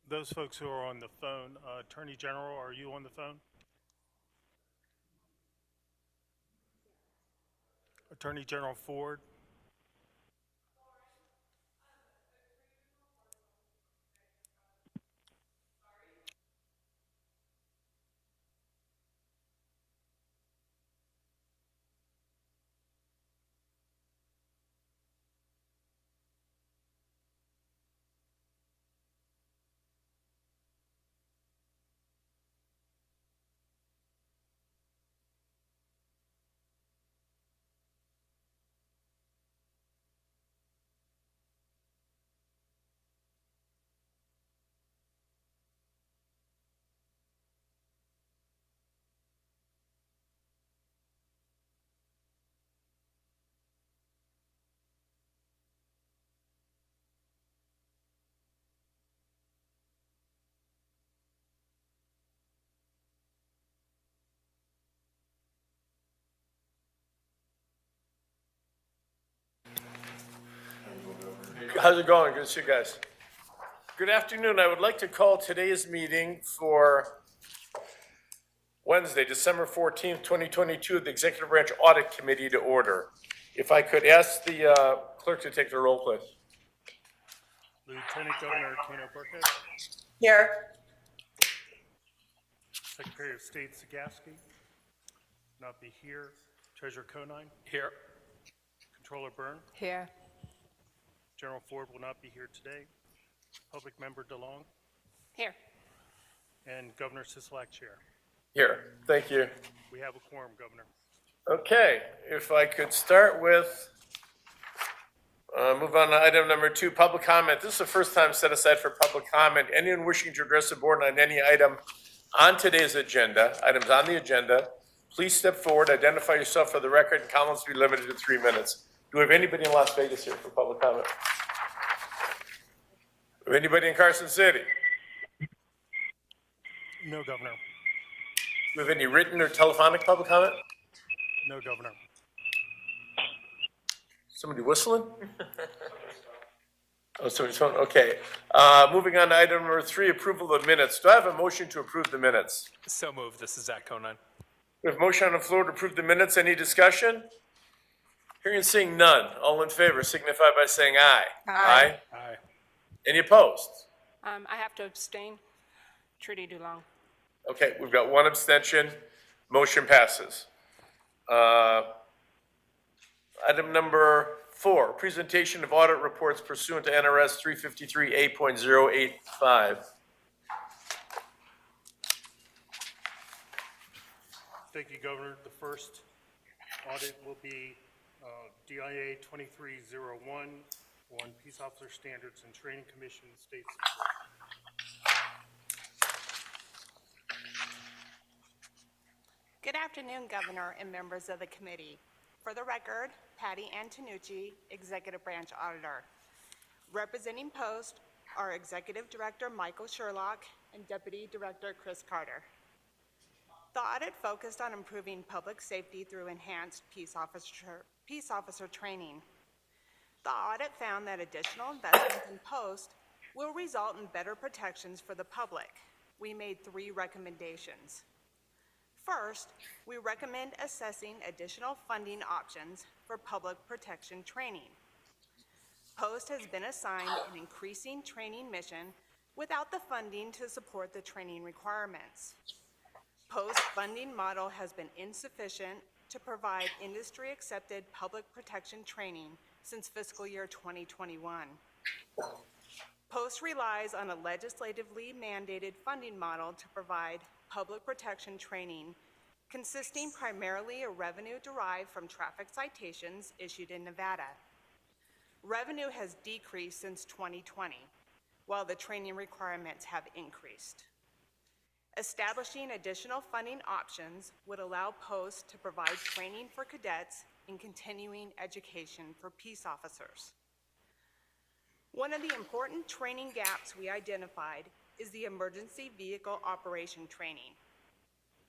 Those folks who are on the phone, Attorney General, are you on the phone? Attorney General Ford? How's it going? Good to see you guys. Good afternoon. I would like to call today's meeting for Wednesday, December 14th, 2022, the Executive Branch Audit Committee to order. If I could ask the clerk to take the roll, please. Lieutenant Governor Tano Burkett? Here. Secretary of State Sagaski? Not be here. Treasurer Conine? Here. Controller Byrne? Here. General Ford will not be here today. Public Member DeLong? Here. And Governor Sisolak Chair. Here. Thank you. We have a quorum, Governor. Okay, if I could start with, move on to item number 2, public comment. This is the first time set aside for public comment. Anyone wishing to address the board on any item on today's agenda, items on the agenda, please step forward, identify yourself for the record, and comments be limited to 3 minutes. Do we have anybody in Las Vegas here for public comment? Do we have anybody in Carson City? No, Governor. Do we have any written or telephonic public comment? No, Governor. Somebody whistling? Oh, somebody's phone, okay. Moving on to item number 3, approval of minutes. Do I have a motion to approve the minutes? So moved. This is Zach Conine. We have a motion on the floor to approve the minutes. Any discussion? Hearing and seeing none. All in favor signify by saying aye. Aye. Aye. Any opposed? I have to abstain. Trudy DeLong. Okay, we've got one abstention. Motion passes. Item number 4, presentation of audit reports pursuant to NRS 353A.085. Thank you, Governor. The first audit will be DIA 2301 on Peace Officer Standards and Training Commission State Support. Good afternoon, Governor and members of the committee. For the record, Patty Antonucci, Executive Branch Auditor. Representing Post are Executive Director Michael Sherlock and Deputy Director Chris Carter. The audit focused on improving public safety through enhanced peace officer training. The audit found that additional investments in Post will result in better protections for the public. We made 3 recommendations. First, we recommend assessing additional funding options for public protection training. Post has been assigned an increasing training mission without the funding to support the training requirements. Post funding model has been insufficient to provide industry-accepted public protection training since fiscal year 2021. Post relies on a legislatively mandated funding model to provide public protection training consisting primarily of revenue derived from traffic citations issued in Nevada. Revenue has decreased since 2020, while the training requirements have increased. Establishing additional funding options would allow Post to provide training for cadets in continuing education for peace officers. One of the important training gaps we identified is the emergency vehicle operation training.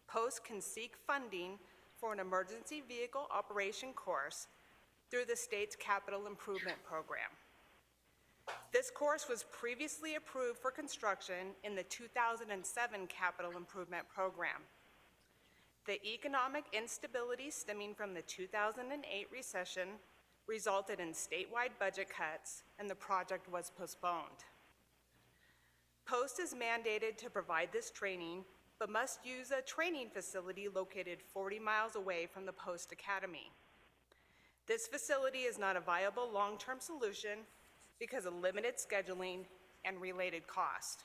Post can seek funding for an emergency vehicle operation course through the state's capital improvement program. This course was previously approved for construction in the 2007 Capital Improvement Program. The economic instability stemming from the 2008 recession resulted in statewide budget cuts, and the project was postponed. Post is mandated to provide this training, but must use a training facility located 40 miles away from the Post Academy. This facility is not a viable long-term solution because of limited scheduling and related cost.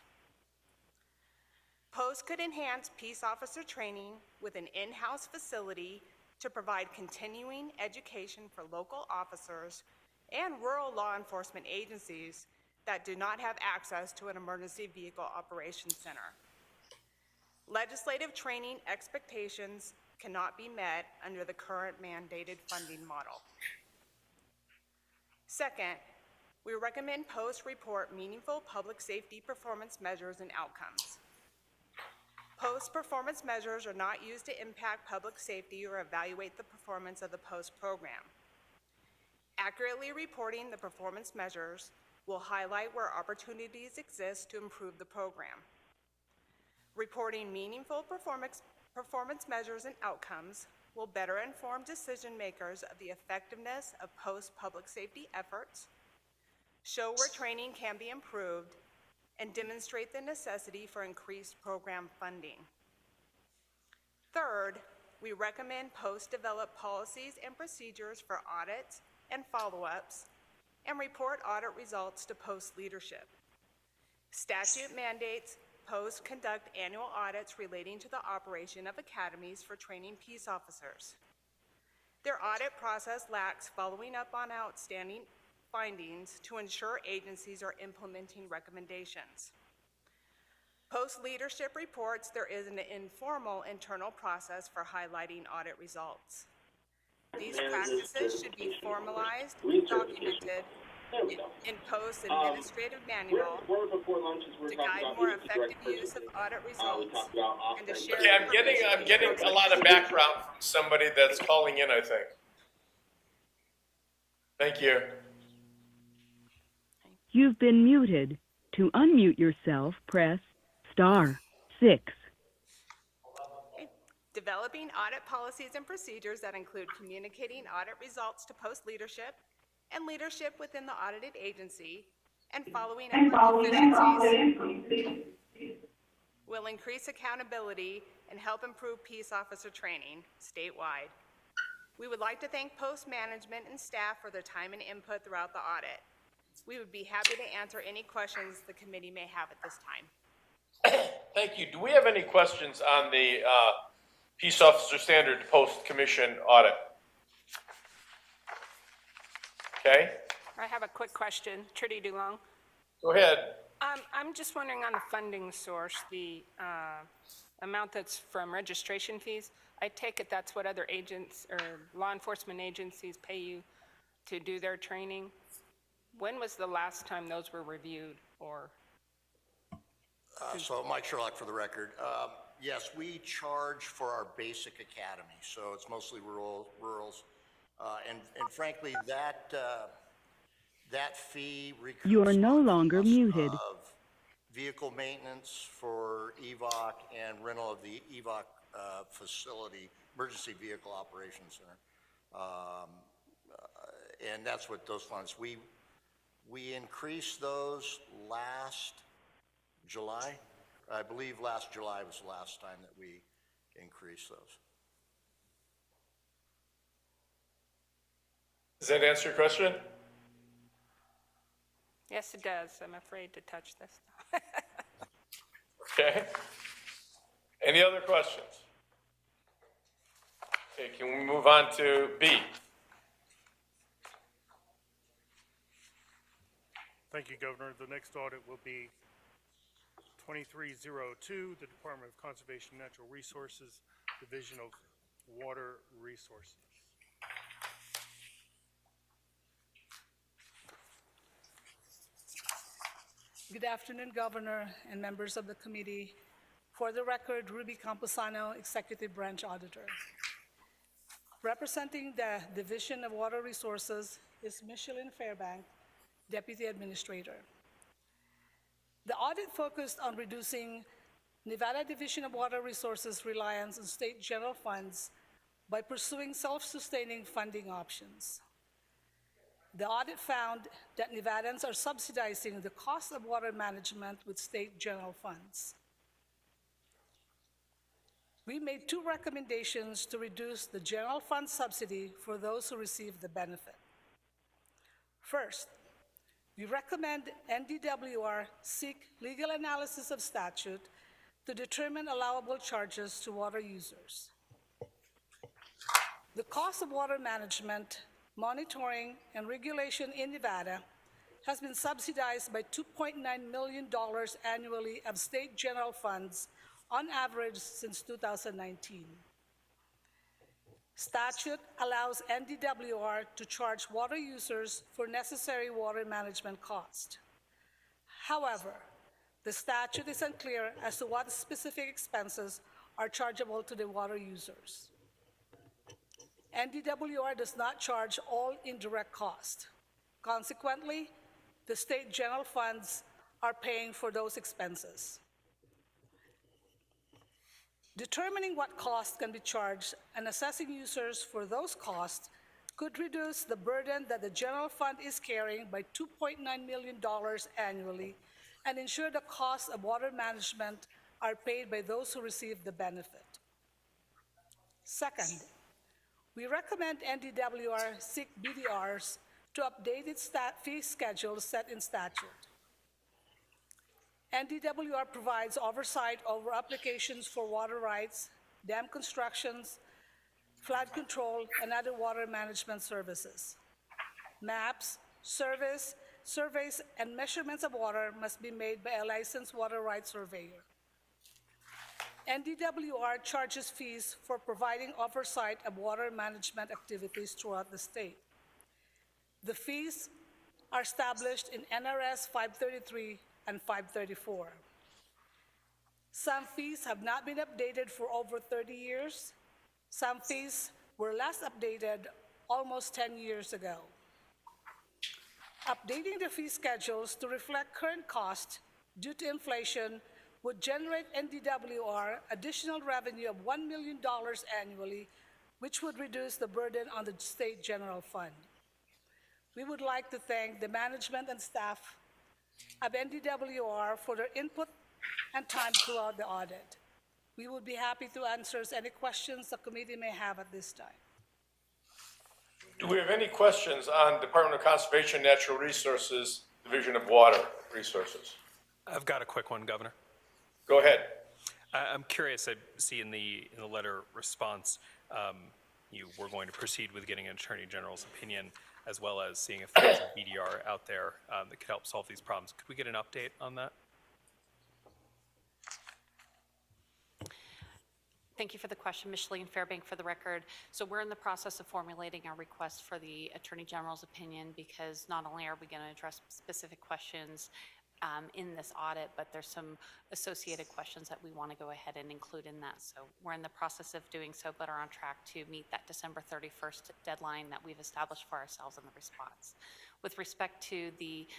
Post could enhance peace officer training with an in-house facility to provide continuing education for local officers and rural law enforcement agencies that do not have access to an emergency vehicle operations center. Legislative training expectations cannot be met under the current mandated funding model. Second, we recommend Post report meaningful public safety performance measures and outcomes. Post performance measures are not used to impact public safety or evaluate the performance of the Post program. Accurately reporting the performance measures will highlight where opportunities exist to improve the program. Reporting meaningful performance measures and outcomes will better inform decision makers of the effectiveness of Post public safety efforts, show where training can be improved, and demonstrate the necessity for increased program funding. Third, we recommend Post develop policies and procedures for audits and follow-ups and report audit results to Post leadership. Statute mandates Post conduct annual audits relating to the operation of academies for training peace officers. Their audit process lacks following up on outstanding findings to ensure agencies are implementing recommendations. Post leadership reports there is an informal internal process for highlighting audit results. These practices should be formalized and documented in Post administrative manual to guide more effective use of audit results and to share. Okay, I'm getting a lot of background from somebody that's calling in, I think. Thank you. You've been muted. To unmute yourself, press *6. Developing audit policies and procedures that include communicating audit results to Post leadership and leadership within the audited agency and following up on deficiencies will increase accountability and help improve peace officer training statewide. We would like to thank Post management and staff for their time and input throughout the audit. We would be happy to answer any questions the committee may have at this time. Thank you. Do we have any questions on the Peace Officer Standard Post Commission audit? Okay, I have a quick question. Trudy DeLong. go ahead. I'm just wondering on the funding source, the amount that's from registration fees. I take it that's what other agents or law enforcement agencies pay you to do their training. When was the last time those were reviewed or? So Mike Sherlock for the record. Yes, we charge for our basic academy, so it's mostly rurals. And frankly, that fee recoups You are no the longer cost muted. of vehicle maintenance for EVOC and rental of the EVOC facility, Emergency Vehicle Operations Center. And that's what those funds, we increased those last July. I believe last July was the last time that we increased those. Does that answer your question? Yes, it does. I'm afraid to touch this. Okay. Any other questions? Okay, can we move on to B? Thank you, Governor. The next audit will be 2302, the Department of Conservation and Natural Resources, Division of Water Resources. Good afternoon, Governor and members of the committee. For the record, Ruby Camposano, Executive Branch Auditor. Representing the Division of Water Resources is Micheline Fairbank, Deputy Administrator. The audit focused on reducing Nevada Division of Water Resources' reliance on state general funds by pursuing self-sustaining funding options. The audit found that Nevadans are subsidizing the cost of water management with state general funds. We made 2 recommendations to reduce the general fund subsidy for those who receive the benefit. First, we recommend NDWR seek legal analysis of statute to determine allowable charges to water users. The cost of water management, monitoring, and regulation in Nevada has been subsidized by $2.9 million annually of state general funds on average since 2019. Statute allows NDWR to charge water users for necessary water management costs. However, the statute is unclear as to what specific expenses are chargeable to the water users. NDWR does not charge all indirect costs. Consequently, the state general funds are paying for those expenses. Determining what costs can be charged and assessing users for those costs could reduce the burden that the general fund is carrying by $2.9 million annually and ensure the costs of water management are paid by those who receive the benefit. Second, we recommend NDWR seek BDRs to update its fee schedule set in statute. NDWR provides oversight over applications for water rights, dam constructions, flood control, and other water management services. Maps, surveys, and measurements of water must be made by a licensed water rights surveyor. NDWR charges fees for providing oversight of water management activities throughout the state. The fees are established in NRS 533 and 534. Some fees have not been updated for over 30 years. Some fees were last updated almost 10 years ago. Updating the fee schedules to reflect current costs due to inflation would generate NDWR additional revenue of $1 million annually, which would reduce the burden on the state general fund. We would like to thank the management and staff of NDWR for their input and time throughout the audit. We would be happy to answer any questions the committee may have at this time. Do we have any questions on Department of Conservation and Natural Resources, Division of Water Resources? I've got a quick one, Governor. Go ahead. I'm curious, I see in the letter response, you were going to proceed with getting an Attorney General's opinion, as well as seeing if there's a BDR out there that could help solve these problems. Could we get an update on that? Thank you for the question, Micheline Fairbank for the record. So we're in the process of formulating our request for the Attorney General's opinion, because not only are we going to address specific questions in this audit, but there's some associated questions that we want to go ahead and include in that. So we're in the process of doing so, but are on track to meet that December 31st deadline that we've established for ourselves in the response. With respect to the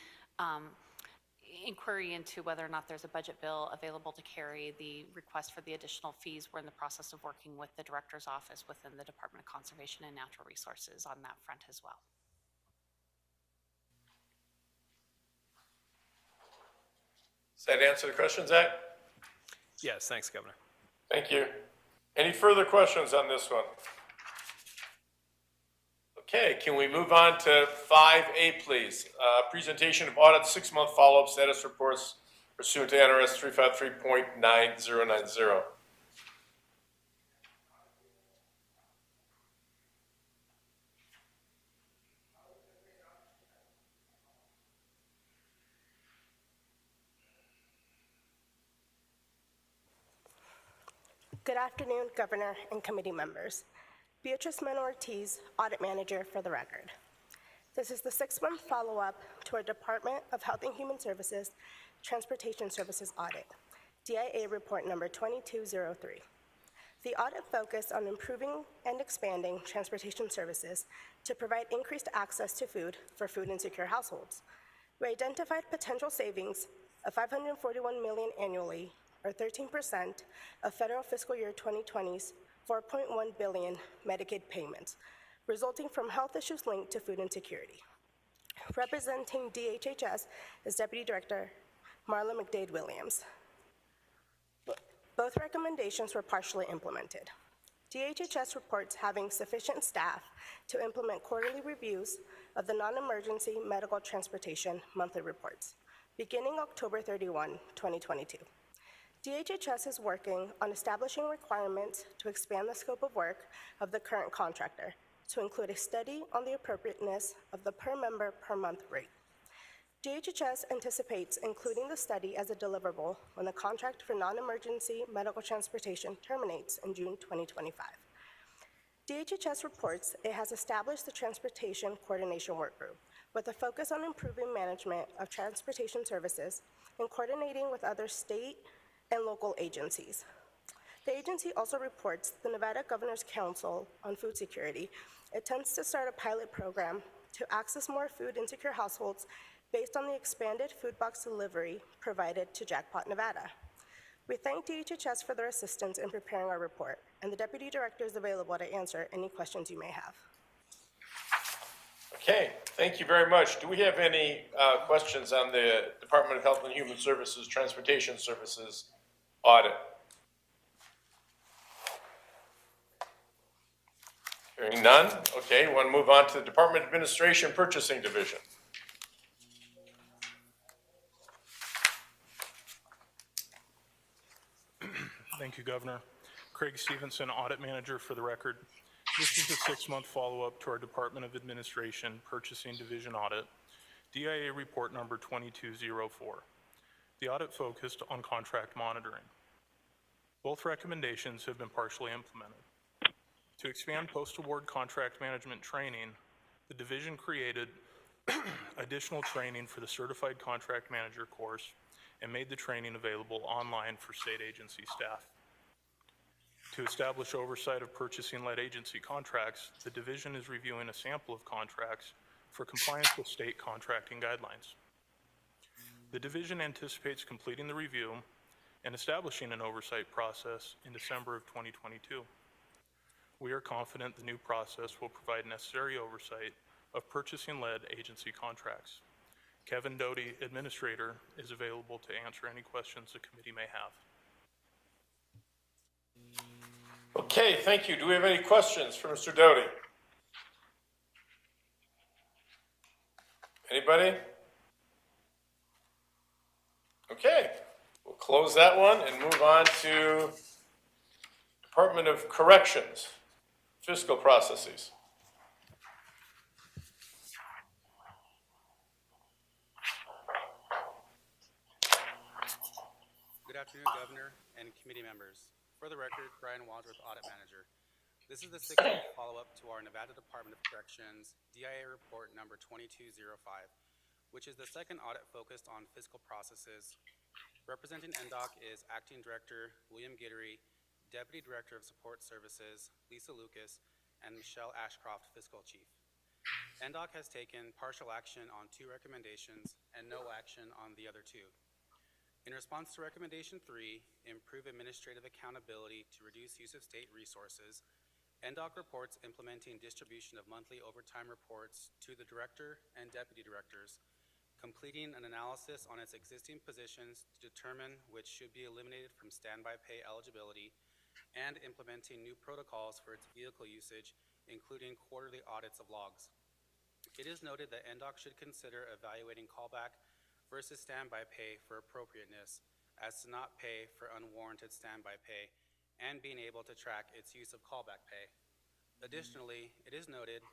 inquiry into whether or not there's a budget bill available to carry the request for the additional fees, we're in the process of working with the Director's Office within the Department of Conservation and Natural Resources on that front as well. Does that answer the question, Zach? Yes, thanks, Governor. Thank you. Any further questions on this one? Okay, can we move on to 5A, please? Presentation of audit 6-month follow-up status reports pursuant to NRS 353.9090. Good afternoon, Governor and committee members. Beatrice Mena-Ortiz, Audit Manager for the record. This is the 6-month follow-up to our Department of Health and Human Services Transportation Services Audit, DIA Report Number 2203. The audit focused on improving and expanding transportation services to provide increased access to food for food insecure households. We identified potential savings of $541 million annually, or 13% of federal fiscal year 2020's $4.1 billion Medicaid payments, resulting from health issues linked to food insecurity. Representing DHHS is Deputy Director Marla McDade-Williams. Both recommendations were partially implemented. DHHS reports having sufficient staff to implement quarterly reviews of the non-emergency medical transportation monthly reports, beginning October 31, 2022. DHHS is working on establishing requirements to expand the scope of work of the current contractor to include a study on the appropriateness of the per member per month rate. DHHS anticipates including the study as a deliverable when the contract for non-emergency medical transportation terminates in June 2025. DHHS reports it has established the Transportation Coordination Work Group with a focus on improving management of transportation services and coordinating with other state and local agencies. The agency also reports the Nevada Governor's Council on Food Security intends to start a pilot program to access more food insecure households based on the expanded food box delivery provided to Jackpot, Nevada. We thank DHHS for their assistance in preparing our report, and the Deputy Director is available to answer any questions you may have. Okay, thank you very much. Do we have any questions on the Department of Health and Human Services Transportation Services audit? Hearing none, okay, we want to move on to the Department Administration Purchasing Division. Thank you, Governor. Craig Stevenson, Audit Manager for the record. This is the 6-month follow-up to our Department of Administration Purchasing Division audit, DIA Report Number 2204. The audit focused on contract monitoring. Both recommendations have been partially implemented. To expand post-award contract management training, the division created additional training for the Certified Contract Manager course and made the training available online for state agency staff. To establish oversight of purchasing-led agency contracts, the division is reviewing a sample of contracts for compliance with state contracting guidelines. The division anticipates completing the review and establishing an oversight process in December of 2022. We are confident the new process will provide necessary oversight of purchasing-led agency contracts. Kevin Doty, Administrator, is available to answer any questions the committee may have. Okay, thank you. Do we have any questions for Mr. Doty? Anybody? Okay, we'll close that one and move on to Department of Corrections, fiscal processes. Good afternoon, Governor and committee members. For the record, Brian Wadsworth, Audit Manager. This is the 6th follow-up to our Nevada Department of Corrections DIA Report Number 2205, which is the second audit focused on fiscal processes. Representing NDOC is Acting Director William Gittery, Deputy Director of Support Services Lisa Lucas, and Michelle Ashcroft, Fiscal Chief. NDOC has taken partial action on 2 recommendations and no action on the other 2. In response to Recommendation 3, improve administrative accountability to reduce use of state resources, NDOC reports implementing distribution of monthly overtime reports to the Director and Deputy Directors, completing an analysis on its existing positions to determine which should be eliminated from standby pay eligibility, and implementing new protocols for its vehicle usage, including quarterly audits of logs. It is noted that NDOC should consider evaluating callback versus standby pay for appropriateness, as to not pay for unwarranted standby pay, and being able to track its use of callback pay. Additionally, it is noted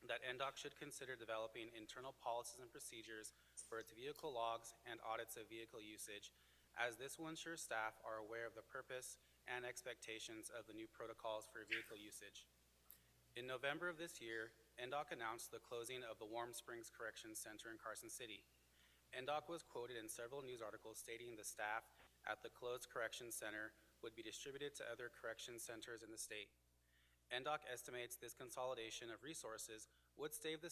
that NDOC should consider developing internal policies and procedures for its vehicle logs and audits of vehicle usage, as this will ensure staff are aware of the purpose and expectations of the new protocols for vehicle usage. In November of this year, NDOC announced the closing of the Warm Springs Corrections Center in Carson City. NDOC was quoted in several news articles stating the staff at the closed corrections center would be distributed to other correction centers in the state. NDOC estimates this consolidation of resources would save the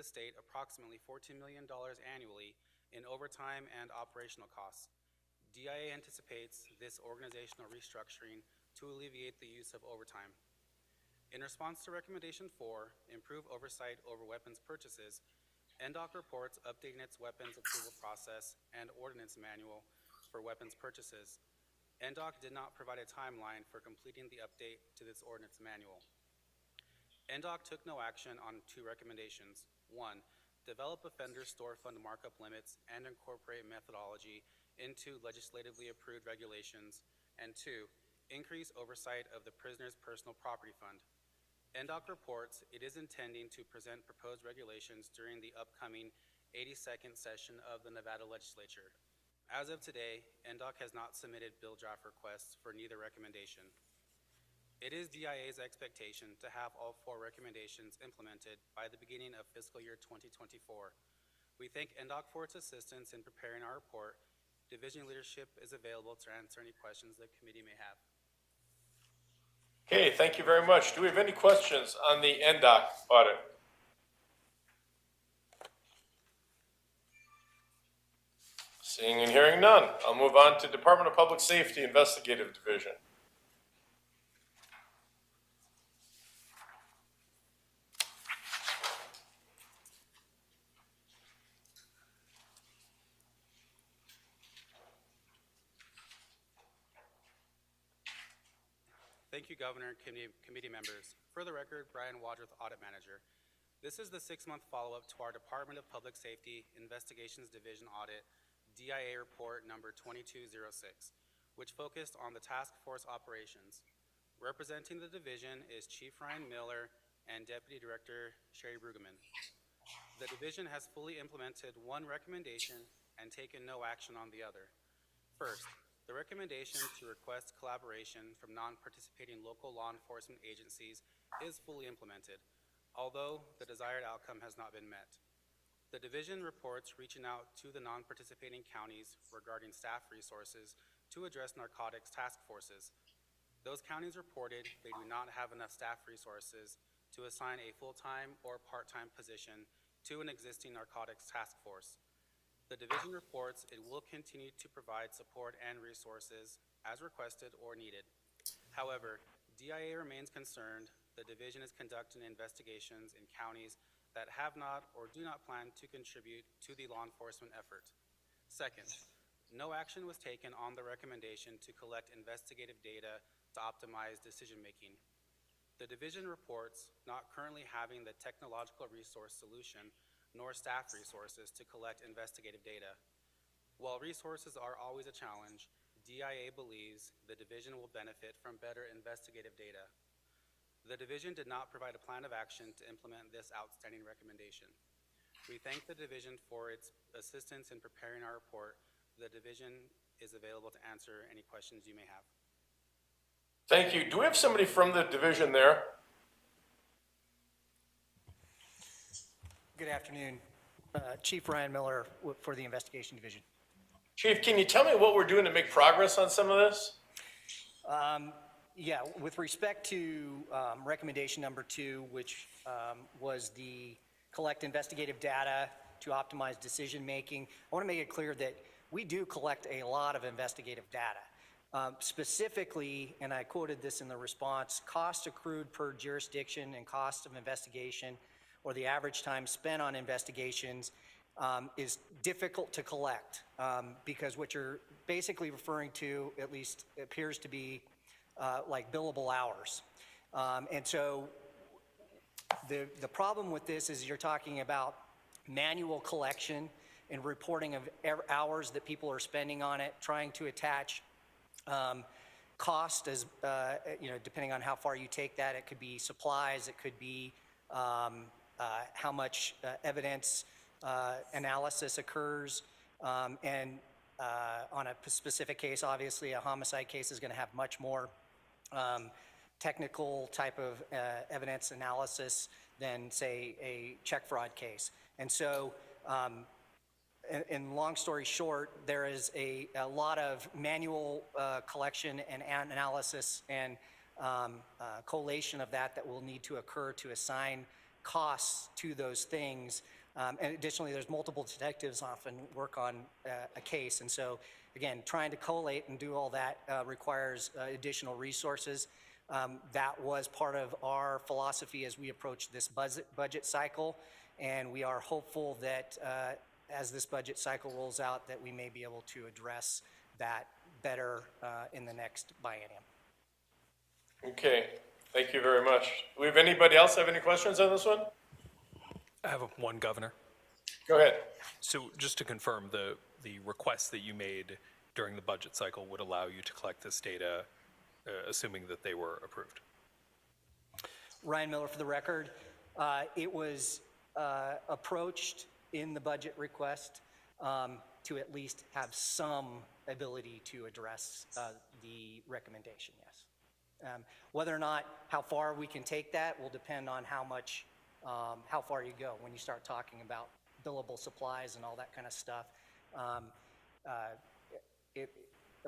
state approximately $14 million annually in overtime and operational costs. DIA anticipates this organizational restructuring to alleviate the use of overtime. In response to recommendation 4, improve oversight over weapons purchases, NDOC reports updating its weapons approval process and ordinance manual for weapons purchases. NDOC did not provide a timeline for completing the update to this ordinance manual. NDOC took no action on 2 recommendations. 1, develop offender storefront markup limits and incorporate methodology into legislatively approved regulations. And 2, increase oversight of the prisoner's personal property fund. NDOC reports it is intending to present proposed regulations during the upcoming 82nd session of the Nevada legislature. As of today, NDOC has not submitted bill draft requests for neither recommendation. It is DIA's expectation to have all 4 recommendations implemented by the beginning of fiscal year 2024. We thank NDOC for its assistance in preparing our report. Division leadership is available to answer any questions the committee may have. Okay, thank you very much. Do we have any questions on the NDOC audit? Seeing and hearing none, I'll move on to Department of Public Safety Investigative Division. Thank you, Governor and committee members. For the record, Brian Wadsworth, Audit Manager. This is the 6-month follow-up to our Department of Public Safety Investigations Division Audit, DIA Report number 2206, which focused on the task force operations. Representing the division is Chief Ryan Miller and Deputy Director Sherry Brueggemann. The division has fully implemented 1 recommendation and taken no action on the other. First, the recommendation to request collaboration from non-participating local law enforcement agencies is fully implemented, although the desired outcome has not been met. The division reports reaching out to the non-participating counties regarding staff resources to address narcotics task forces. Those counties reported they do not have enough staff resources to assign a full-time or part-time position to an existing narcotics task force. The division reports it will continue to provide support and resources as requested or needed. However, DIA remains concerned the division is conducting investigations in counties that have not or do not plan to contribute to the law enforcement effort. Second, no action was taken on the recommendation to collect investigative data to optimize decision-making. The division reports not currently having the technological resource solution nor staff resources to collect investigative data. While resources are always a challenge, DIA believes the division will benefit from better investigative data. The division did not provide a plan of action to implement this outstanding recommendation. We thank the division for its assistance in preparing our report. The division is available to answer any questions you may have. Thank you. Do we have somebody from the division there? Good afternoon. Chief Ryan Miller for the Investigation Division. Chief, can you tell me what we're doing to make progress on some of this? Yeah, with respect to recommendation number 2, which was the collect investigative data to optimize decision-making, I want to make it clear that we do collect a lot of investigative data. Specifically, and I quoted this in the response, cost accrued per jurisdiction and cost of investigation, or the average time spent on investigations, is difficult to collect because what you're basically referring to, at least appears to be like billable hours. And so the problem with this is you're talking about manual collection and reporting of hours that people are spending on it, trying to attach cost as, depending on how far you take that. It could be supplies, it could be how much evidence analysis occurs, and on a specific case, obviously a homicide case is going to have much more technical type of evidence analysis than, say, a check fraud case. And so, in long story short, there is a lot of manual collection and analysis and collation of that will need to occur to assign costs to those things. And additionally, there's multiple detectives often work on a case. And so, again, trying to collate and do all that requires additional resources. That was part of our philosophy as we approach this budget cycle. And we are hopeful that as this budget cycle rolls out, that we may be able to address that better in the next biennium. Okay, thank you very much. Do we have anybody else have any questions on this one? I have one, Governor. Go ahead. So just to confirm, the request that you made during the budget cycle would allow you to collect this data, assuming that they were approved? Ryan Miller for the record. It was approached in the budget request to at least have some ability to address the recommendation, yes. Whether or not, how far we can take that will depend on how much, how far you go when you start talking about billable supplies and all that kind of stuff.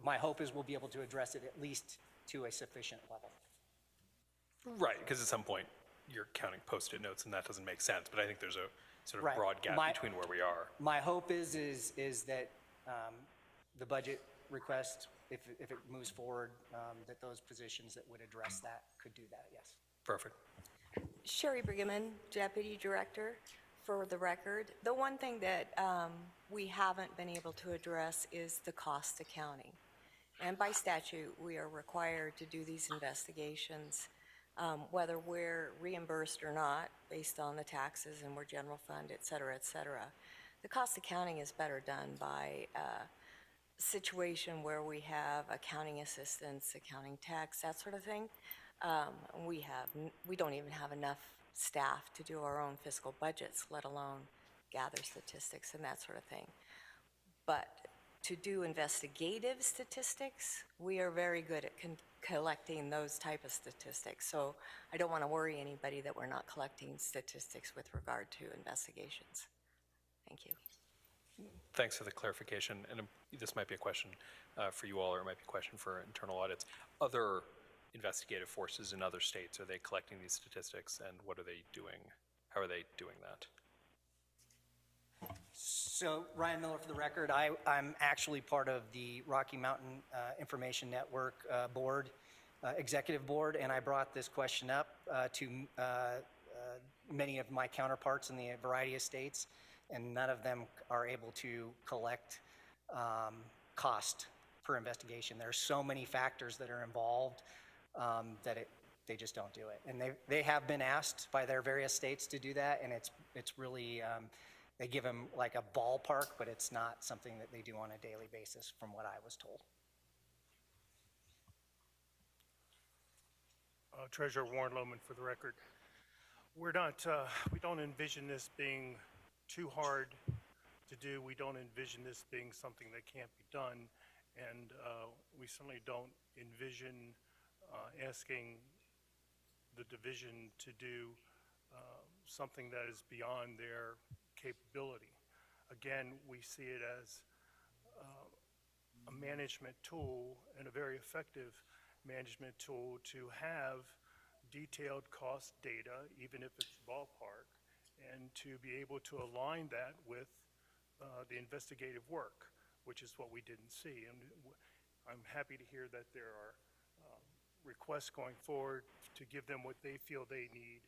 My hope is we'll be able to address it at least to a sufficient level. Right, because at some point you're counting Post-it notes and that doesn't make sense, but I think there's a sort of Right. broad gap between where we are. My hope is that the budget request, if it moves forward, that those positions that would address that could do that, yes. Perfect. Sherry Brigham, Deputy Director, for the record. The one thing that we haven't been able to address is the cost accounting. And by statute, we are required to do these investigations, whether we're reimbursed or not, based on the taxes and we're general fund, et cetera, et cetera. The cost accounting is better done by a situation where we have accounting assistants, accounting techs, that sort of thing. We don't even have enough staff to do our own fiscal budgets, let alone gather statistics and that sort of thing. But to do investigative statistics, we are very good at collecting those type of statistics. So I don't want to worry anybody that we're not collecting statistics with regard to investigations. Thank you. Thanks for the clarification. And this might be a question for you all, or it might be a question for internal audits. Other investigative forces in other states, are they collecting these statistics, and what are they doing? How are they doing that? So Ryan Miller for the record, I'm actually part of the Rocky Mountain Information Network board, executive board, and I brought this question up to many of my counterparts in the variety of states, and none of them are able to collect cost per investigation. There are so many factors that are involved that they just don't do it. And they have been asked by their various states to do that, and it's really, they give them like a ballpark, but it's not something that they do on a daily basis from what I was told. Treasurer Warren Lohman for the record. We don't envision this being too hard to do. We don't envision this being something that can't be done. And we certainly don't envision asking the division to do something that is beyond their capability. Again, we see it as a management tool, and a very effective management tool, to have detailed cost data, even if it's ballpark, and to be able to align that with the investigative work, which is what we didn't see. And I'm happy to hear that there are requests going forward to give them what they feel they need.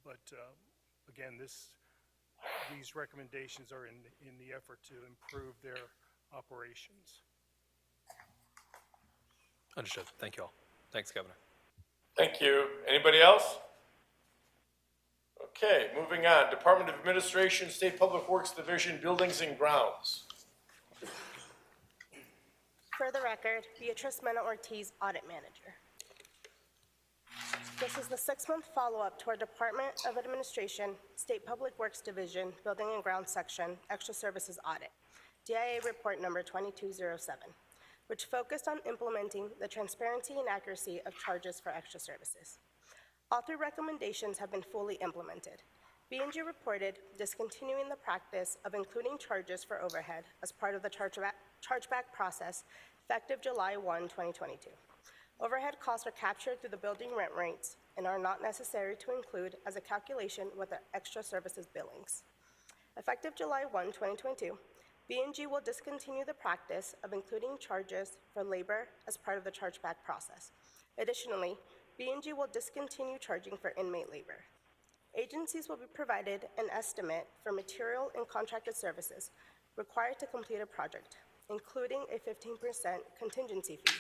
But again, these recommendations are in the effort to improve their operations. Understood. Thank you all. Thanks, Governor. Thank you. Anybody else? Okay, moving on. Department of Administration, State Public Works Division, Buildings and Grounds. For the record, Beatrice Mena-Ortiz, Audit Manager. This is the 6-month follow-up to our Department of Administration, State Public Works Division, Building and Grounds Section, Extra Services Audit, DIA Report Number 2207, which focused on implementing the transparency and accuracy of charges for extra services. All 3 recommendations have been fully implemented. B&G reported discontinuing the practice of including charges for overhead as part of the chargeback process effective July 1, 2022. Overhead costs are captured through the building rent rates and are not necessary to include as a calculation with the extra services billings. Effective July 1, 2022, B&G will discontinue the practice of including charges for labor as part of the chargeback process. Additionally, B&G will discontinue charging for inmate labor. Agencies will be provided an estimate for material and contracted services required to complete a project, including a 15% contingency fee.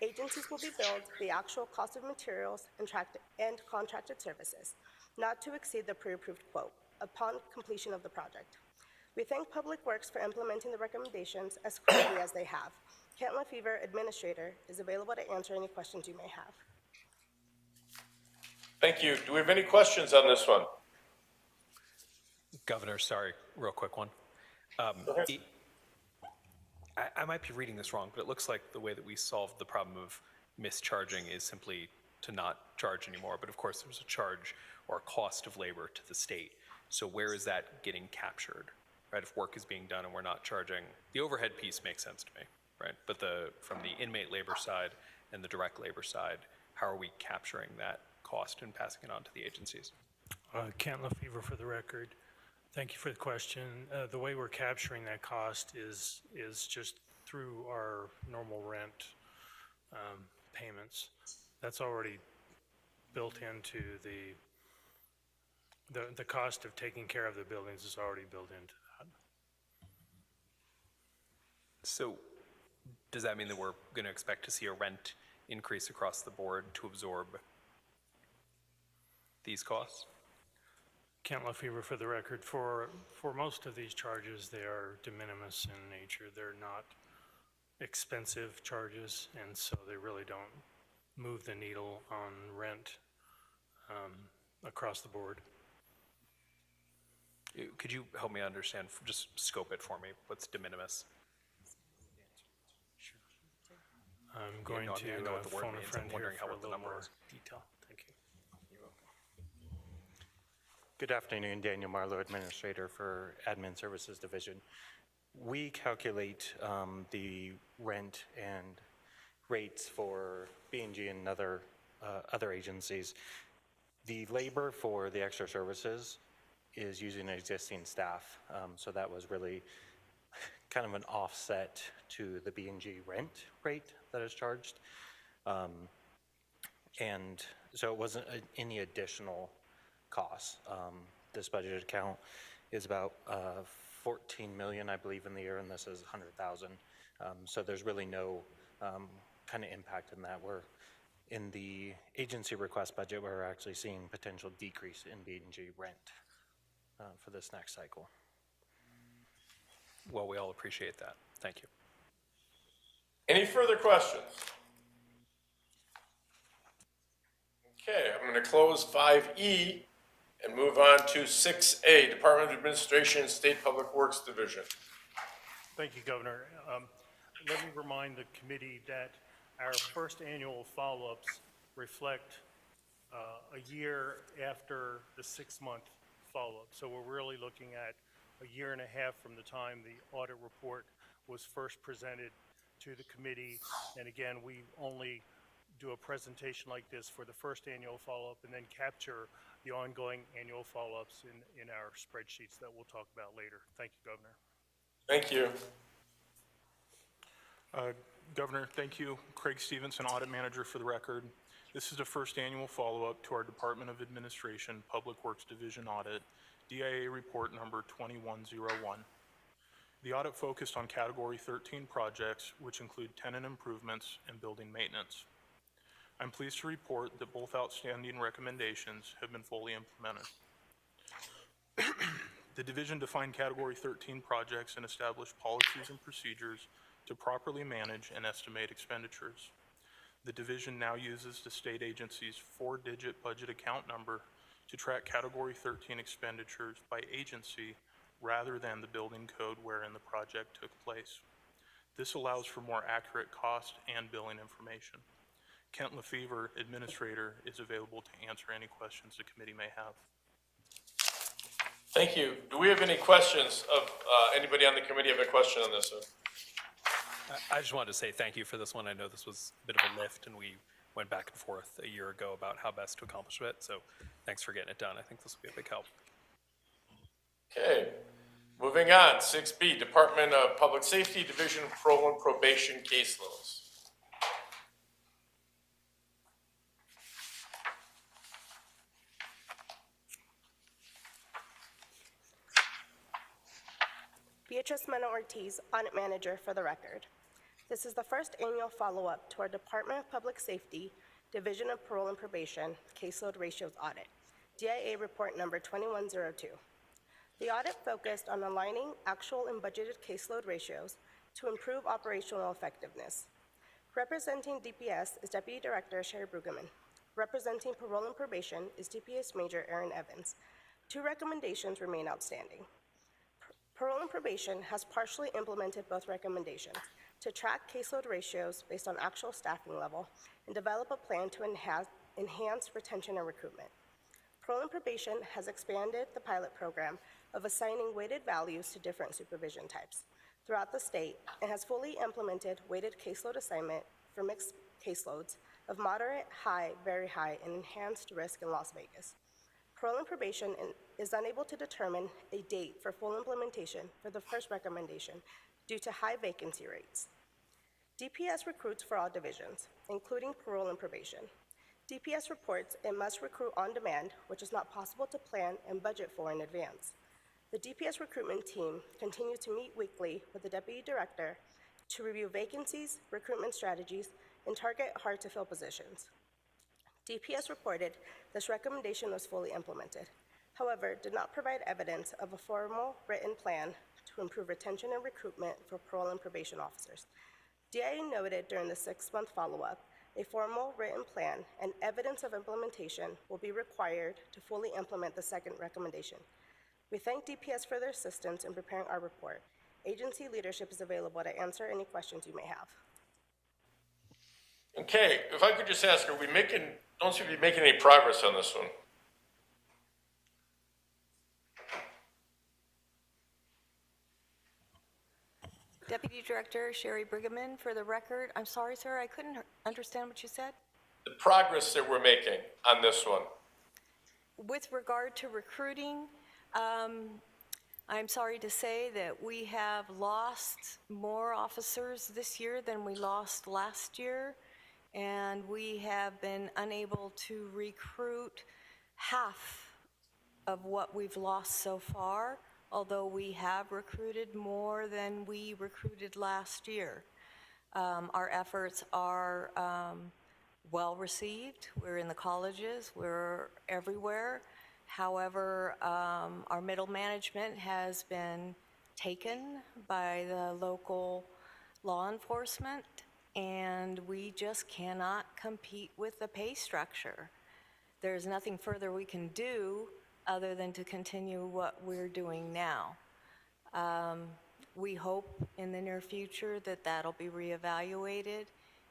Agencies will be billed the actual cost of materials and contracted services, not to exceed the pre-approved quote, upon completion of the project. We thank Public Works for implementing the recommendations as quickly as they have. Kent Lefevre, Administrator, is available to answer any questions you may have. Thank you. Do we have any questions on this one? Governor, sorry, real quick one. I might be reading this wrong, but it looks like the way that we solved the problem of mischarging is simply to not charge anymore. But of course, there's a charge or a cost of labor to the state. So where is that getting captured, right? If work is being done and we're not charging, the overhead piece makes sense to me, right? But from the inmate labor side and the direct labor side, how are we capturing that cost and passing it on to the agencies? Kent Lefevre for the record. Thank you for the question. The way we're capturing that cost is just through our normal rent payments. That's already built into the cost of taking care of the buildings is already built into that. So does that mean that we're going to expect to see a rent increase across the board to absorb these costs? Kent Lefevre for the record. For most of these charges, they are de minimis in nature. They're not expensive charges, and so they really don't move the needle on rent across the board. Could you help me understand, just scope it for me? What's de minimis? I'm going to I know what the word phone a means. friend I'm here wondering for how a what the little number more is. detail. Thank you. Good afternoon, Daniel Marlowe, Administrator for Admin Services Division. We calculate the rent and rates for B&G and other agencies. The labor for the extra services is using existing staff, so that was really kind of an offset to the B&G rent rate that is charged. And so it wasn't any additional costs. This budget account is about 14 million, I believe, in the year, and this is 100,000. So there's really no kind of impact in that. We're in the agency request budget, we're actually seeing potential decrease in B&G rent for this next cycle. Well, we all appreciate that. Thank you. Any further questions? Okay, I'm going to close 5E and move on to 6A, Department of Administration, State Public Works Division. Thank you, Governor. Let me remind the committee that our first annual follow-ups reflect a year after the 6-month follow-up. So we're really looking at a year and a half from the time the audit report was first presented to the committee. And again, we only do a presentation like this for the first annual follow-up and then capture the ongoing annual follow-ups in our spreadsheets that we'll talk about later. Thank you, Governor. Thank you. Governor, thank you. Craig Stevenson, Audit Manager for the record. This is the first annual follow-up to our Department of Administration Public Works Division audit, DIA report number 2101. The audit focused on Category 13 projects, which include tenant improvements and building maintenance. I'm pleased to report that both outstanding recommendations have been fully implemented. The division defined Category 13 projects and established policies and procedures to properly manage and estimate expenditures. The division now uses the state agency's 4-digit budget account number to track Category 13 expenditures by agency rather than the building code wherein the project took place. This allows for more accurate cost and billing information. Kent Lefevre, Administrator, is available to answer any questions the committee may have. Thank you. Do we have any questions of anybody on the committee have a question on this one? I just wanted to say thank you for this one. I know this was a bit of a lift, and we went back and forth a year ago about how best to accomplish it. So thanks for getting it done. I think this will be a big help. Okay, moving on, 6B, Department of Public Safety Division Parole and Probation Caseloads. Beatrice Mena-Ortiz, Audit Manager for the record. This is the first annual follow-up to our Department of Public Safety, Division of Parole and Probation, Caseload Ratios Audit, DIA Report Number 2102. The audit focused on aligning actual and budgeted caseload ratios to improve operational effectiveness. Representing DPS is Deputy Director Sherry Brueggemann. Representing Parole and Probation is DPS Major Aaron Evans. 2 recommendations remain outstanding. Parole and Probation has partially implemented both recommendations to track caseload ratios based on actual staffing level and develop a plan to enhance retention and recruitment. Parole and Probation has expanded the pilot program of assigning weighted values to different supervision types throughout the state and has fully implemented weighted caseload assignment for mixed caseloads of moderate, high, very high, and enhanced risk in Las Vegas. Parole and Probation is unable to determine a date for full implementation for the first recommendation due to high vacancy rates. DPS recruits for all divisions, including Parole and Probation. DPS reports it must recruit on demand, which is not possible to plan and budget for in advance. The DPS recruitment team continues to meet weekly with the Deputy Director to review vacancies, recruitment strategies, and target hard-to-fill positions. DPS reported this recommendation was fully implemented, however, did not provide evidence of a formal written plan to improve retention and recruitment for parole and probation officers. DIA noted during the 6-month follow-up, a formal written plan and evidence of implementation will be required to fully implement the second recommendation. We thank DPS for their assistance in preparing our report. Agency leadership is available to answer any questions you may have. Okay, if I could just ask, don't seem to be making any progress on this one? Deputy Director Sherry Brueggemann, for the record. I'm sorry, sir, I couldn't understand what you said. The progress that we're making on this one. With regard to recruiting, I'm sorry to say that we have lost more officers this year than we lost last year, and we have been unable to recruit half of what we've lost so far, although we have recruited more than we recruited last year. Our efforts are well received. We're in the colleges, we're everywhere. However, our middle management has been taken by the local law enforcement, and we just cannot compete with the pay structure. There's nothing further we can do other than to continue what we're doing now. We hope in the near future that that'll be reevaluated,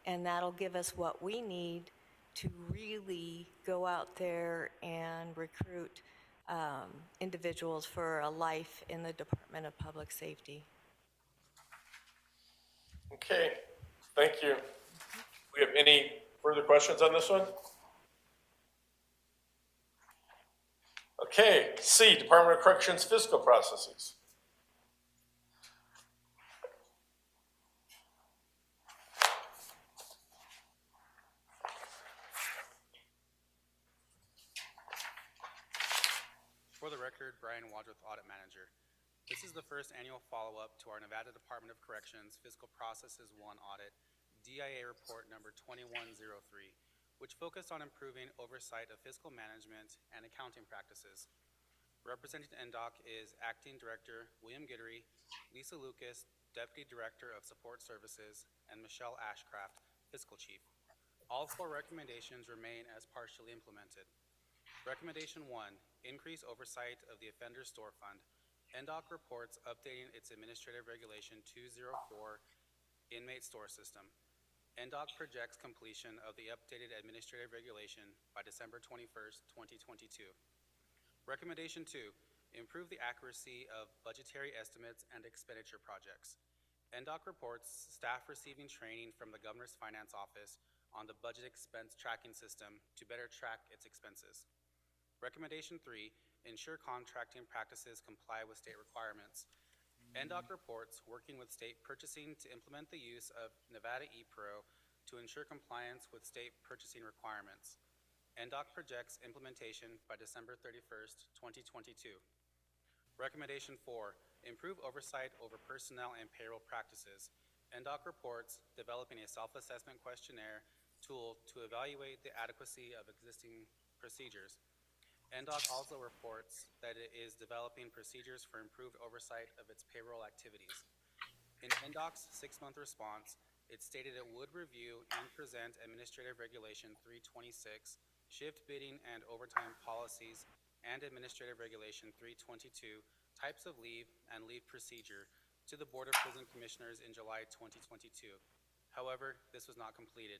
and that'll give us what we need to really go out there and recruit individuals for a life in the Department of Public Safety. Okay, thank you. We have any further questions on this one? Okay, C, Department of Corrections fiscal processes. For the record, Brian Wadsworth, Audit Manager. This is the first annual follow-up to our Nevada Department of Corrections Fiscal Processes 1 Audit, DIA Report Number 2103, which focused on improving oversight of fiscal management and accounting practices. Representing NDOC is Acting Director William Gittery, Lisa Lucas, Deputy Director of Support Services, and Michelle Ashcraft, Fiscal Chief. All 4 recommendations remain as partially implemented. Recommendation 1, increase oversight of the Offender Store Fund. NDOC reports updating its Administrative Regulation 204 Inmate Store System. NDOC projects completion of the updated Administrative Regulation by December 21st, 2022. Recommendation 2, improve the accuracy of budgetary estimates and expenditure projects. NDOC reports staff receiving training from the Governor's Finance Office on the budget expense tracking system to better track its expenses. Recommendation 3, ensure contracting practices comply with state requirements. NDOC reports working with state purchasing to implement the use of Nevada ePro to ensure compliance with state purchasing requirements. NDOC projects implementation by December 31st, 2022. Recommendation 4, improve oversight over personnel and payroll practices. NDOC reports developing a self-assessment questionnaire tool to evaluate the adequacy of existing procedures. NDOC also reports that it is developing procedures for improved oversight of its payroll activities. In NDOC's 6-month response, it stated it would review and present Administrative Regulation 326, shift bidding and overtime policies, and Administrative Regulation 322, types of leave and leave procedure, to the Board of Prison Commissioners in July 2022. However, this was not completed,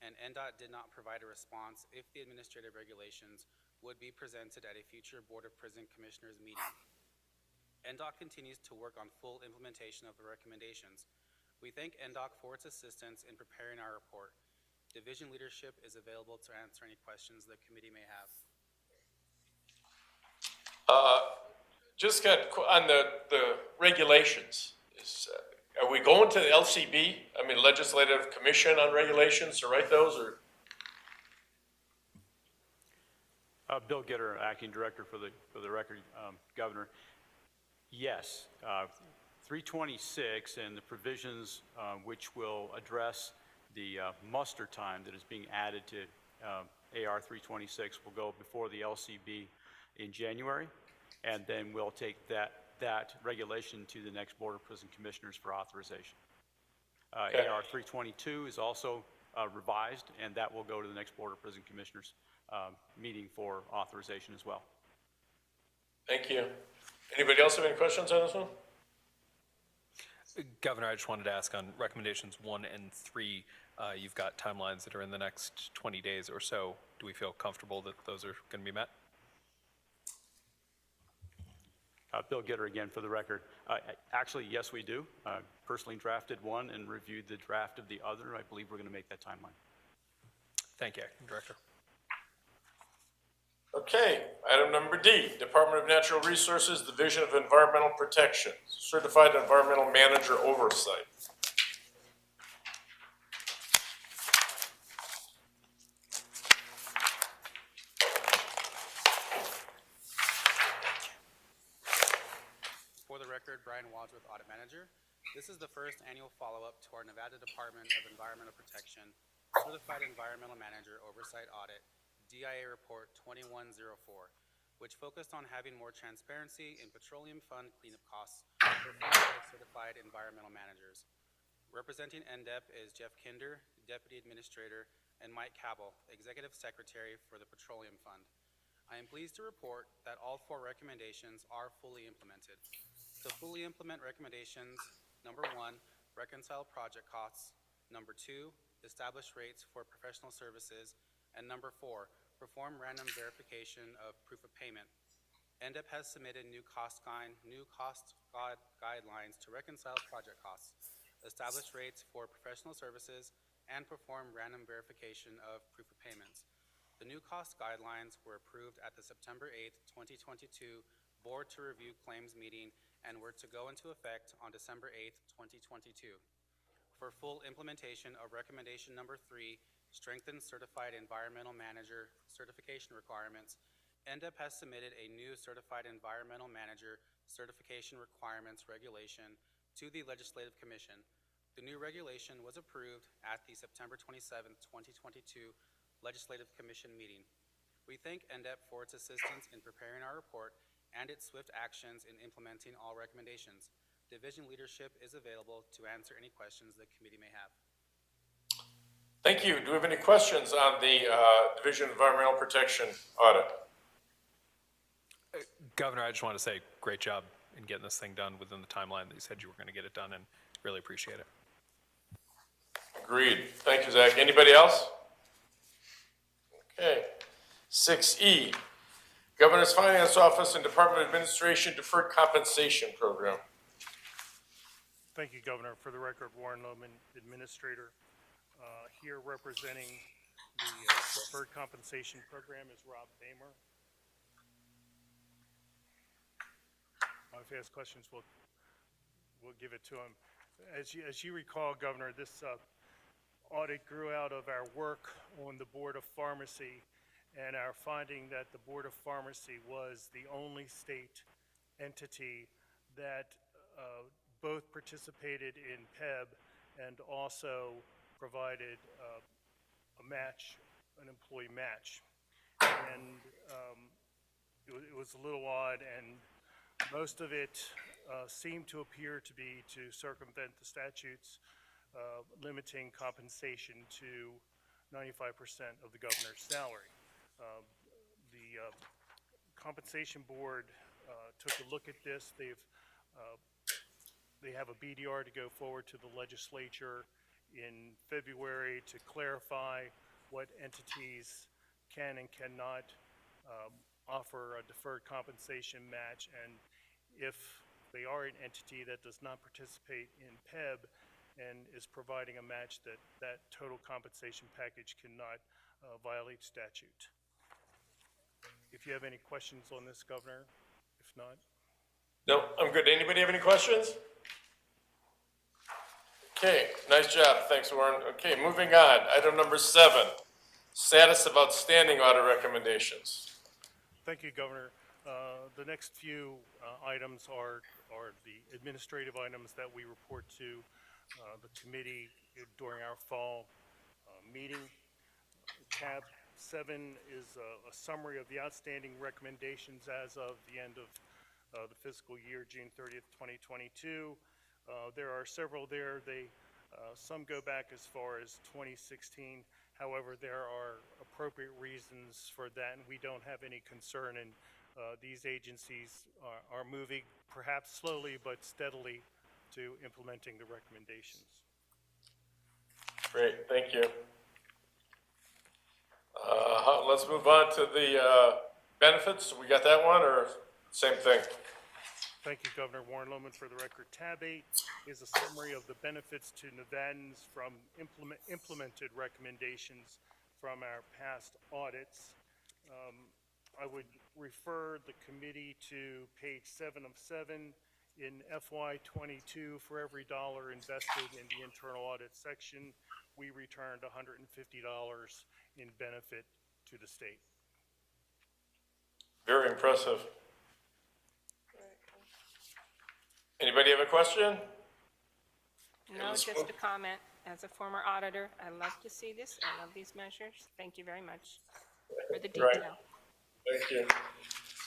and NDOT did not provide a response if the administrative regulations would be presented at a future Board of Prison Commissioners meeting. NDOT continues to work on full implementation of the recommendations. We thank NDOC for its assistance in preparing our report. Division leadership is available to answer any questions the committee may have. Just got on the regulations. Are we going to the LCB? I mean, Legislative Commission on Regulations to write those, or? Bill Gitter, Acting Director for the record, Governor. Yes, 326 and the provisions which will address the muster time that is being added to AR 326 will go before the LCB in January, and then we'll take that regulation to the next Board of Prison Commissioners for authorization. Okay. AR 322 is also revised, and that will go to the next Board of Prison Commissioners meeting for authorization as well. Thank you. Anybody else have any questions on this one? Governor, I just wanted to ask on recommendations 1 and 3, you've got timelines that are in the next 20 days or so. Do we feel comfortable that those are going to be met? Bill Gitter again for the record. Actually, yes, we do. Personally drafted one and reviewed the draft of the other. I believe we're going to make that timeline. Thank you, Acting Director. Okay, item number D, Department of Natural Resources, Division of Environmental Protection, Certified Environmental Manager Oversight. For the record, Brian Wadsworth, Audit Manager. This is the first annual follow-up to our Nevada Department of Environmental Protection Certified Environmental Manager Oversight Audit DIA Report 2104, which focused on having more transparency in petroleum fund cleanup costs for certified environmental managers. Representing NDEP is Jeff Kinder, Deputy Administrator, and Mike Cabell, Executive Secretary for the Petroleum Fund. I am pleased to report that all 4 recommendations are fully implemented. To fully implement recommendations, number 1, reconcile project costs, number 2, establish rates for professional services, and number 4, perform random verification of proof of payment. NDEP has submitted new cost guidelines to reconcile project costs, establish rates for professional services, and perform random verification of proof of payments. The new cost guidelines were approved at the September 8, 2022 Board to Review Claims meeting and were to go into effect on December 8, 2022. For full implementation of recommendation number 3, strengthen certified environmental manager certification requirements, NDEP has submitted a new certified environmental manager certification requirements regulation to the Legislative Commission. The new regulation was approved at the September 27, 2022 Legislative Commission meeting. We thank NDEP for its assistance in preparing our report and its swift actions in implementing all recommendations. Division leadership is available to answer any questions the committee may have. Thank you. Do we have any questions on the Division of Environmental Protection audit? Governor, I just want to say great job in getting this thing done within the timeline that you said you were going to get it done, and really appreciate it. Agreed. Thank you, Zach. Anybody else? Okay. 6E, Governor's Finance Office and Department of Administration Deferred Compensation Program. Thank you, Governor. For the record, Warren Lohman, Administrator. Here representing the Deferred Compensation Program is Rob Bamer. If he has questions, we'll give it to him. As you recall, Governor, this audit grew out of our work on the Board of Pharmacy and our finding that the Board of Pharmacy was the only state entity that both participated in PEB and also provided a match, an employee match. And it was a little odd, and most of it seemed to appear to be to circumvent the statutes limiting compensation to 95% of the governor's salary. The Compensation Board took a look at this. They have a BDR to go forward to the legislature in February to clarify what entities can and cannot offer a deferred compensation match, and if they are an entity that does not participate in PEB and is providing a match, that total compensation package cannot violate statute. If you have any questions on this, Governor, if not. No, I'm good. Anybody have any questions? Okay, nice job. Thanks, Warren. Okay, moving on. Item number 7, status of outstanding audit recommendations. Thank you, Governor. The next few items are the administrative items that we report to the committee during our fall meeting. Tab 7 is a summary of the outstanding recommendations as of the end of the fiscal year, June 30th, 2022. There are several there. Some go back as far as 2016. However, there are appropriate reasons for that, and we don't have any concern. And these agencies are moving, perhaps slowly but steadily, to implementing the recommendations. Great, thank you. Let's move on to the benefits. We got that one, or same thing? Thank you, Governor. Warren Lohman for the record. Tab 8 is a summary of the benefits to Nevadans from implemented recommendations from our past audits. I would refer the committee to page 7 of 7 in FY22. For every dollar invested in the internal audit section, we returned $150 in benefit to the state. Very impressive. Anybody have a question? No, just a comment. As a former auditor, I love to see this. I love these measures. Thank you very much for the detail. Right. Thank you.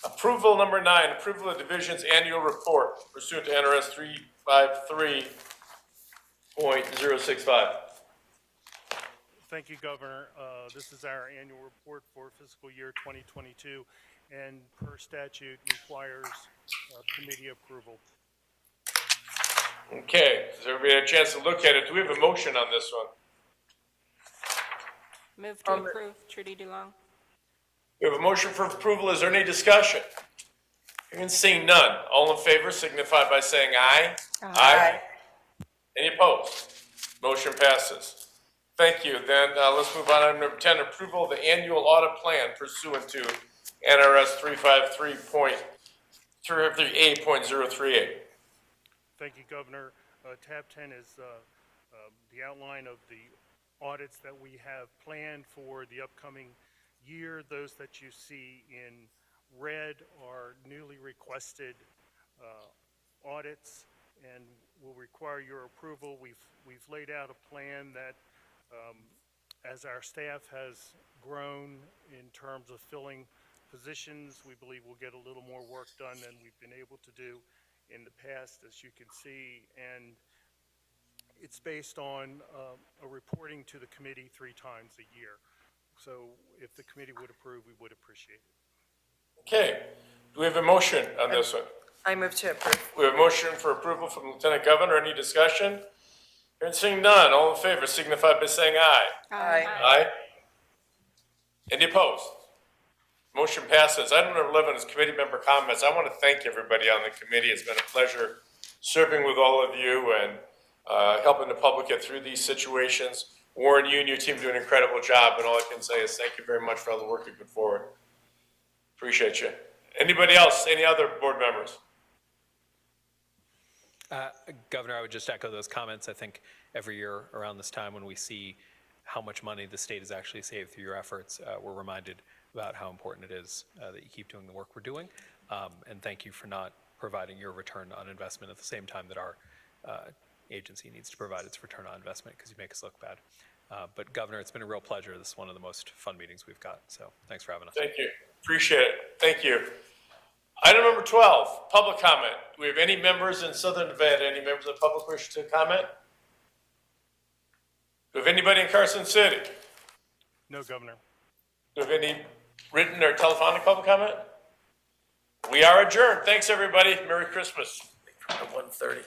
Approval number 9, approval of division's annual report pursuant to NRS 353.065. Thank you, Governor. This is our annual report for fiscal year 2022, and per statute requires committee approval. Okay, has everybody had a chance to look at it? Do we have a motion on this one? Move to approve. Trudy DeLong. We have a motion for approval. Is there any discussion? Hearing and seeing none. All in favor signify by saying aye. Aye. Any opposed? Motion passes. Thank you. Then let's move on to item number 10, approval of the annual audit plan pursuant to NRS 353.038. Thank you, Governor. Tab 10 is the outline of the audits that we have planned for the upcoming year. Those that you see in red are newly requested audits and will require your approval. We've laid out a plan that as our staff has grown in terms of filling positions, we believe we'll get a little more work done than we've been able to do in the past, as you can see, and it's based on a reporting to the committee 3 times a year. So if the committee would approve, we would appreciate it. Okay, do we have a motion on this one? I move to approve. We have a motion for approval from Lieutenant Governor. Any discussion? Hearing seeing none, all in favor signify by saying aye. Aye. Aye. Any opposed? Motion passes. Item number 11 is committee member comments. I want to thank everybody on the committee. It's been a pleasure serving with all of you and helping the public get through these situations. Warren, you and your team do an incredible job, and all I can say is thank you very much for all the work you put forward. Appreciate you. Anybody else, any other board members? Governor, I would just echo those comments. I think every year around this time when we see how much money the state has actually saved through your efforts, we're reminded about how important it is that you keep doing the work we're doing. And thank you for not providing your return on investment at the same time that our agency needs to provide its return on investment, because you make us look bad. But Governor, it's been a real pleasure. This is one of the most fun meetings we've got. So thanks for having us. Thank you. Appreciate it. Thank you. Item number 12, public comment. Do we have any members in Southern Nevada? Any members of the public wish to comment? Do we have anybody in Carson City? No, Governor. Do we have any written or telephonic public comment? We are adjourned. Thanks, everybody. Merry Christmas. 1:30.